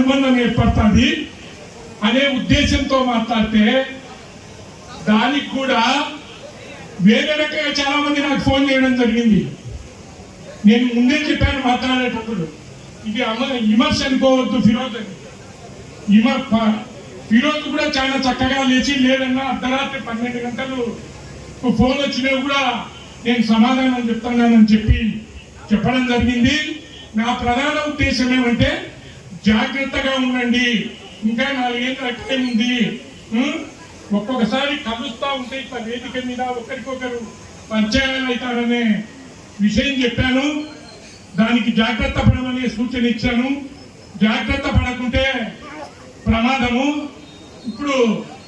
అనుబంధం ఏర్పడుతుంది అనే ఉద్దేశంతో మాట్లాడితే దానికి కూడా వేరే రకంగా చాలా మంది నాకు ఫోన్ చేయడం జరిగింది. నేను ముందే చెప్పాను మాట్లాడేటప్పుడు, ఇది విమర్శ అనుకోవద్దు ఫిరోజ్ అని. ఫిరోజ్ కూడా చాలా చక్కగా లేచి లేదన్నా అర్ధరాత్రి 12 గంటలు ఫోన్ వచ్చినా కూడా నేను సమాధానం చెప్తున్నానని చెప్పడం జరిగింది. నా ప్రధాన ఉద్దేశం ఏమంటే జాగ్రత్తగా ఉండండి, ఇంకా 4 ఏళ్ళ అక్కడే ఉంది. ఒక్కొక్కసారి కలుస్తా ఉంటే ఇట్లా వేదిక మీద ఒకరికొకరు పరిచయాలు అవుతారనే విషయం చెప్పాను. దానికి జాగ్రత్త పడమనే సూచన ఇచ్చాను. జాగ్రత్త పడకుంటే ప్రమాదము. ఇప్పుడు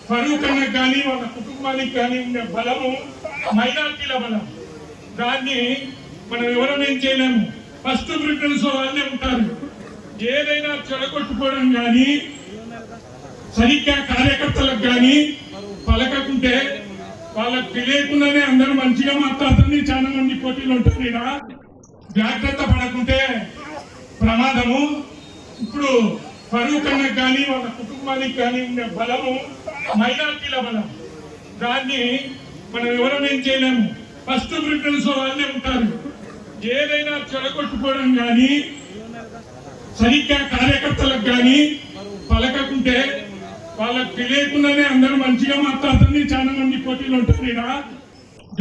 ఫరూక్ అన్నకు కానీ వాళ్ళ కుటుంబానికి కానీ ఉండే బలము మైనార్టీల బలం. దాన్ని మనం ఎవరమేం చేయలేము. ఫస్ట్ ప్రిఫరెన్స్ వాళ్ళే ఉంటారు. ఏదైనా చెడగొట్టుకోవడం కానీ సరిగ్గా కార్యకర్తలకు కానీ పలకకుంటే వాళ్ళకు తెలియకుండానే అందరూ మంచిగా మాట్లాడుతుంది. చాలా మంది పోటీలు ఉంటుంది. జాగ్రత్త పడకుంటే ప్రమాదము. ఇప్పుడు ఫరూక్ అన్నకు కానీ వాళ్ళ కుటుంబానికి కానీ ఉండే బలము మైనార్టీల బలం. దాన్ని మనం ఎవరమేం చేయలేము. ఫస్ట్ ప్రిఫరెన్స్ వాళ్ళే ఉంటారు. ఏదైనా చెడగొట్టుకోవడం కానీ సరిగ్గా కార్యకర్తలకు కానీ పలకకుంటే వాళ్ళకు తెలియకుండానే అందరూ మంచిగా మాట్లాడుతుంది. చాలా మంది పోటీలు ఉంటుంది.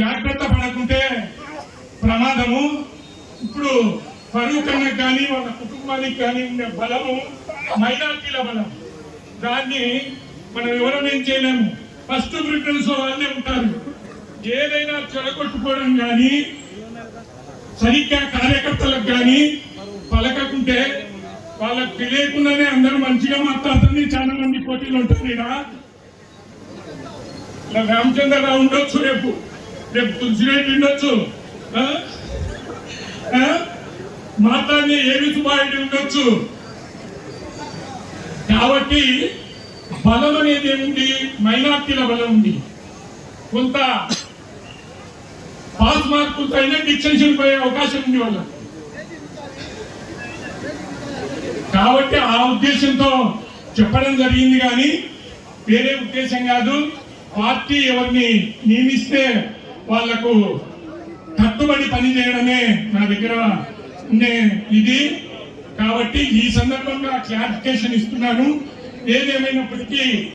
జాగ్రత్త పడకుంటే ప్రమాదము. ఇప్పుడు ఫరూక్ అన్నకు కానీ వాళ్ళ కుటుంబానికి కానీ ఉండే బలము మైనార్టీల బలం. దాన్ని మనం ఎవరమేం చేయలేము. ఫస్ట్ ప్రిఫరెన్స్ వాళ్ళే ఉంటారు. ఏదైనా చెడగొట్టుకోవడం కానీ సరిగ్గా కార్యకర్తలకు కానీ పలకకుంటే వాళ్ళకు తెలియకుండానే అందరూ మంచిగా మాట్లాడుతుంది. చాలా మంది పోటీలు ఉంటుంది. ఇలా రామచంద్రరావు ఉండొచ్చు, రేపు తులసిరెడ్డి ఉండొచ్చు, మాట్లాడిన ఏవి సుబ్బారెడ్డి ఉండొచ్చు. కాబట్టి బలం అనేది ఏముంది? మైనార్టీల బలం ఉంది. కొంత పాస్ మార్కులతో అయినా డిస్టెన్షన్ పోయే అవకాశం ఉంది వాళ్ళ. కాబట్టి ఆ ఉద్దేశంతో చెప్పడం జరిగింది కానీ వేరే ఉద్దేశం కాదు. పార్టీ ఎవరిని నియమిస్తే వాళ్లకు కట్టుబడి పని చేయడమే నా దగ్గర ఉండే ఇది. కాబట్టి ఈ సందర్భంగా క్లారిఫికేషన్ ఇస్తున్నాను. ఏదేమైనప్పటికీ